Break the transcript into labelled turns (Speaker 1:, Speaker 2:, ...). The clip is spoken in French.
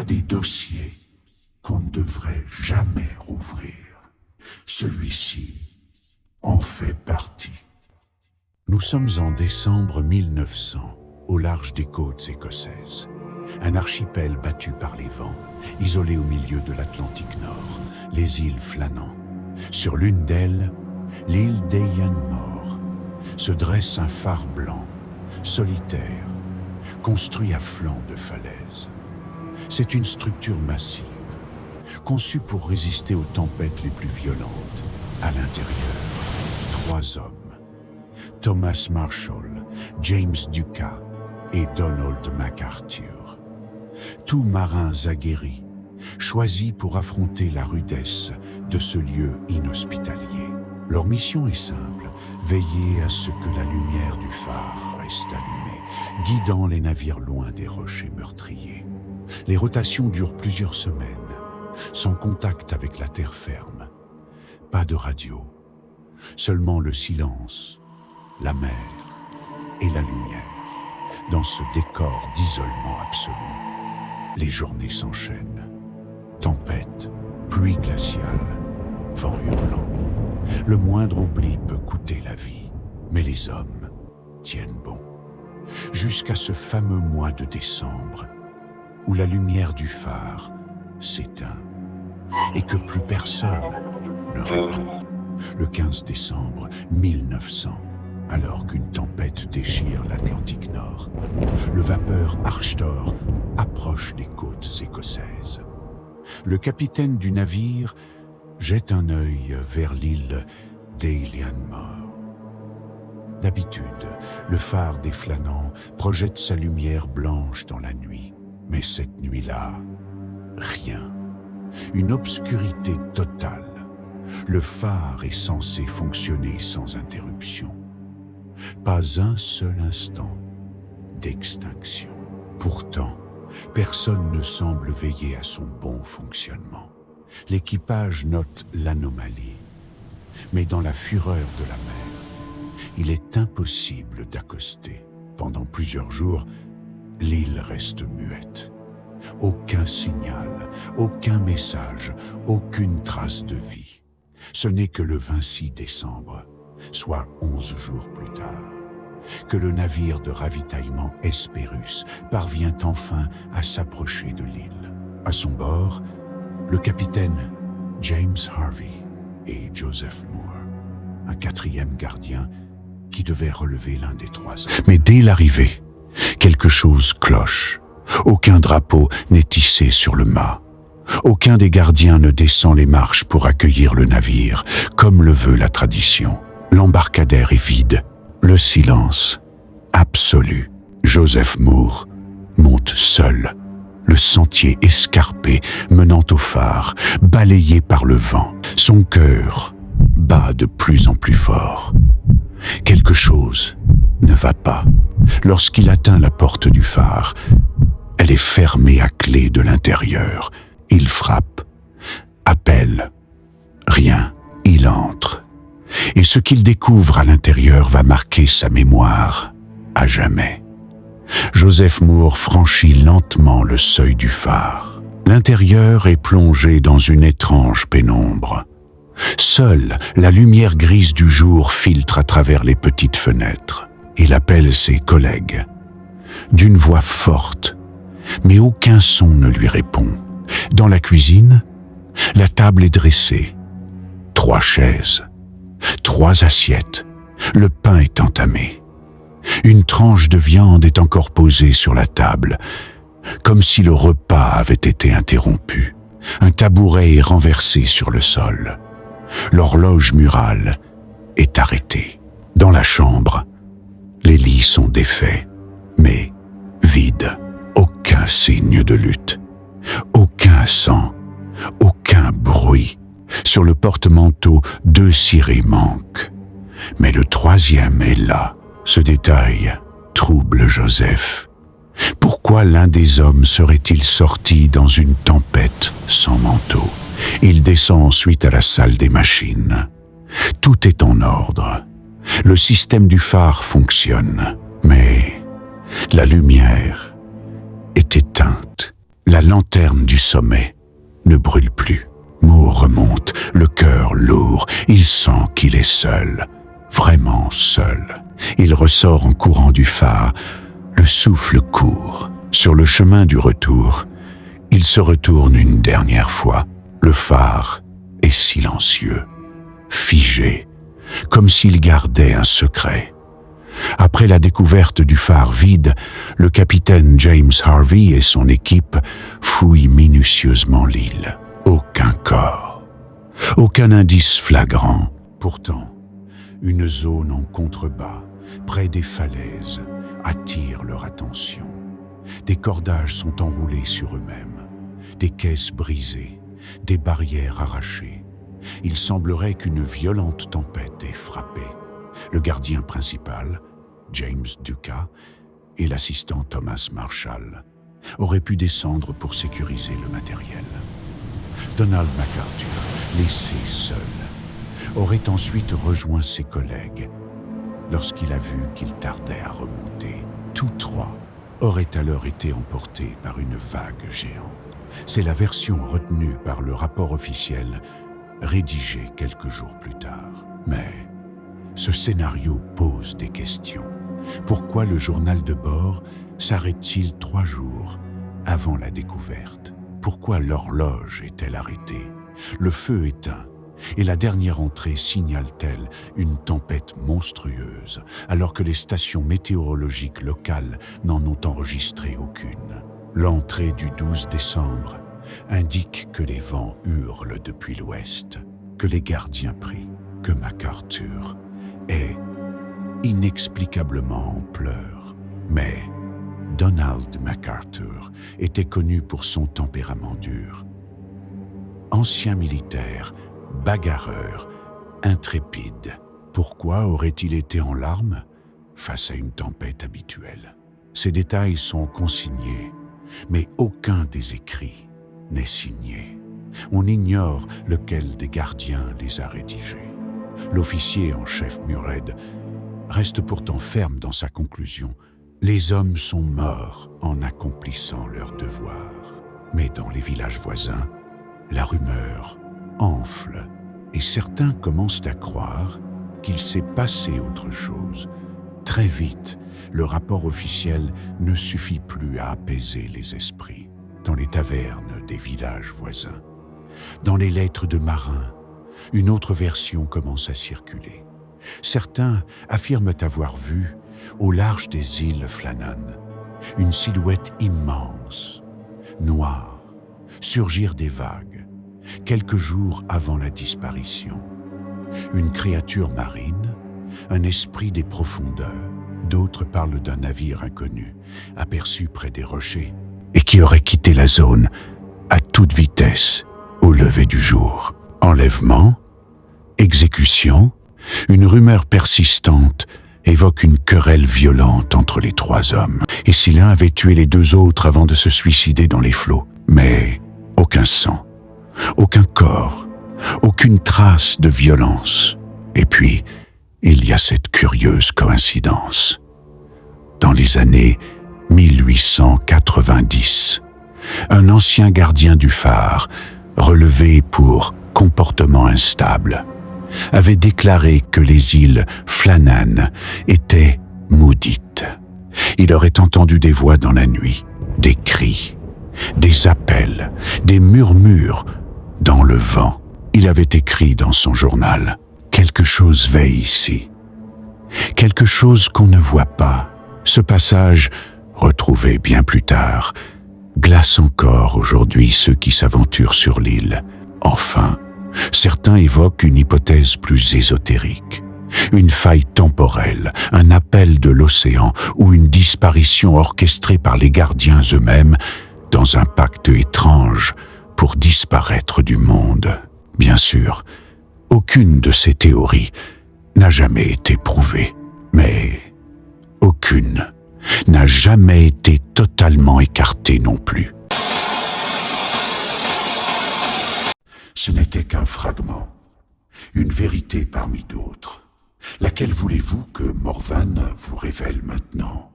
Speaker 1: a des dossiers qu'on ne devrait jamais rouvrir. Celui-ci en fait partie.
Speaker 2: Nous sommes en décembre 1900, au large des côtes écossaises. Un archipel battu par les vents, isolé au milieu de l'Atlantique Nord, les îles Flannans. Sur l'une d'elles, l'île d'Eianmore, se dresse un phare blanc, solitaire, construit à flanc de falaise. C'est une structure massive, conçue pour résister aux tempêtes les plus violentes. À l'intérieur, 3 hommes, Thomas Marshall, James Ducat et Donald MacArthur. Tous marins aguerris, choisis pour affronter la rudesse de ce lieu inhospitalier. Leur mission est simple, veiller à ce que la lumière du phare reste allumée, guidant les navires loin des rochers meurtriers. Les rotations durent plusieurs semaines, sans contact avec la terre ferme. Pas de radio, seulement le silence, la mer et la lumière, dans ce décor d'isolement absolu. Les journées s'enchaînent. Tempête, pluie glaciale, vent hurlant. Le moindre oubli peut coûter la vie, mais les hommes tiennent bon. Jusqu'à ce fameux mois de décembre, où la lumière du phare s'éteint et que plus personne ne répond. Le 15 décembre 1900, alors qu'une tempête déchire l'Atlantique Nord, le vapeur Archtor approche des côtes écossaises. Le capitaine du navire jette un œil vers l'île d'Eianmore. D'habitude, le phare des Flannans projette sa lumière blanche dans la nuit. Mais cette nuit-là, rien. Une obscurité totale. Le phare est censé fonctionner sans interruption. Pas un seul instant d'extinction. Pourtant, personne ne semble veiller à son bon fonctionnement. L'équipage note l'anomalie. Mais dans la fureur de la mer, il est impossible d'accoster. Pendant plusieurs jours, l'île reste muette. Aucun signal, aucun message, aucune trace de vie. Ce n'est que le 26 décembre, soit 11 jours plus tard, que le navire de ravitaillement Hesperus parvient enfin à s'approcher de l'île. À son bord, le capitaine James Harvey et Joseph Moore, un 4e gardien qui devait relever l'un des 3 hommes. Mais dès l'arrivée, quelque chose cloche. Aucun drapeau n'est hissé sur le mât. Aucun des gardiens ne descend les marches pour accueillir le navire, comme le veut la tradition. L'embarcadère est vide. Le silence absolu. Joseph Moore monte seul, le sentier escarpé menant au phare, balayé par le vent. Son cœur bat de plus en plus fort. Quelque chose ne va pas. Lorsqu'il atteint la porte du phare, elle est fermée à clé de l'intérieur. Il frappe, appelle, rien. Il entre. Et ce qu'il découvre à l'intérieur va marquer sa mémoire à jamais. Joseph Moore franchit lentement le seuil du phare. L'intérieur est plongé dans une étrange pénombre. Seule la lumière grise du jour filtre à travers les petites fenêtres. Il appelle ses collègues. D'une voix forte, mais aucun son ne lui répond. Dans la cuisine, la table est dressée. 3 chaises, 3 assiettes, le pain est entamé. Une tranche de viande est encore posée sur la table, comme si le repas avait été interrompu. Un tabouret est renversé sur le sol. L'horloge murale est arrêtée. Dans la chambre, les lits sont défaits, mais vides. Aucun signe de lutte, aucun sang, aucun bruit. Sur le porte-manteau, 2 cirés manquent. Mais le 3e est là. Ce détail trouble Joseph. Pourquoi l'un des hommes serait-il sorti dans une tempête sans manteau? Il descend ensuite à la salle des machines. Tout est en ordre. Le système du phare fonctionne, mais la lumière est éteinte. La lanterne du sommet ne brûle plus. Mo remonte, le cœur lourd. Il sent qu'il est seul, vraiment seul. Il ressort en courant du phare, le souffle court. Sur le chemin du retour, il se retourne une dernière fois. Le phare est silencieux, figé, comme s'il gardait un secret. Après la découverte du phare vide, le capitaine James Harvey et son équipe fouillent minutieusement l'île. Aucun corps, aucun indice flagrant. Pourtant, une zone en contrebas, près des falaises, attire leur attention. Des cordages sont enroulés sur eux-mêmes, des caisses brisées, des barrières arrachées. Il semblerait qu'une violente tempête ait frappé. Le gardien principal, James Duca, et l'assistant Thomas Marshall auraient pu descendre pour sécuriser le matériel. Donald MacArthur, laissé seul, aurait ensuite rejoint ses collègues lorsqu'il a vu qu'il tardait à remonter. Tous trois auraient alors été emportés par une vague géante. C'est la version retenue par le rapport officiel rédigé quelques jours plus tard. Mais ce scénario pose des questions. Pourquoi le journal de bord s'arrête-t-il 3 jours avant la découverte? Pourquoi l'horloge est-elle arrêtée? Le feu éteint et la dernière entrée signale-t-elle une tempête monstrueuse alors que les stations météorologiques locales n'en ont enregistré aucune? L'entrée du 12 décembre indique que les vents hurlent depuis l'ouest, que les gardiens prient, que MacArthur est inexplicablement en pleurs. Mais Donald MacArthur était connu pour son tempérament dur. Ancien militaire, bagarreur, intrépide, pourquoi aurait-il été en larmes face à une tempête habituelle? Ces détails sont consignés, mais aucun des écrits n'est signé. On ignore lequel des gardiens les a rédigés. L'officier en chef Mured reste pourtant ferme dans sa conclusion. Les hommes sont morts en accomplissant leur devoir. Mais dans les villages voisins, la rumeur enfle et certains commencent à croire qu'il s'est passé autre chose. Très vite, le rapport officiel ne suffit plus à apaiser les esprits. Dans les tavernes des villages voisins, dans les lettres de marins, une autre version commence à circuler. Certains affirment avoir vu, au large des îles Flannan, une silhouette immense, noire, surgir des vagues, quelques jours avant la disparition. Une créature marine, un esprit des profondeurs. D'autres parlent d'un navire inconnu, aperçu près des rochers, et qui aurait quitté la zone à toute vitesse au lever du jour. Enlèvement, exécution, une rumeur persistante évoque une querelle violente entre les 3 hommes. Et si l'un avait tué les 2 autres avant de se suicider dans les flots? Mais aucun sang, aucun corps, aucune trace de violence. Et puis, il y a cette curieuse coïncidence. Dans les années 1890, un ancien gardien du phare, relevé pour comportement instable, avait déclaré que les îles Flannan étaient maudites. Il aurait entendu des voix dans la nuit, des cris, des appels, des murmures dans le vent. Il avait écrit dans son journal: « Quelque chose veille ici, quelque chose qu'on ne voit pas. » Ce passage, retrouvé bien plus tard, glace encore aujourd'hui ceux qui s'aventurent sur l'île. Enfin, certains évoquent une hypothèse plus ésotérique, une faille temporelle, un appel de l'océan ou une disparition orchestrée par les gardiens eux-mêmes dans un pacte étrange pour disparaître du monde. Bien sûr, aucune de ces théories n'a jamais été prouvée, mais aucune n'a jamais été totalement écartée non plus. Ce n'était qu'un fragment, une vérité parmi d'autres. Laquelle voulez-vous que Morvan vous révèle maintenant ?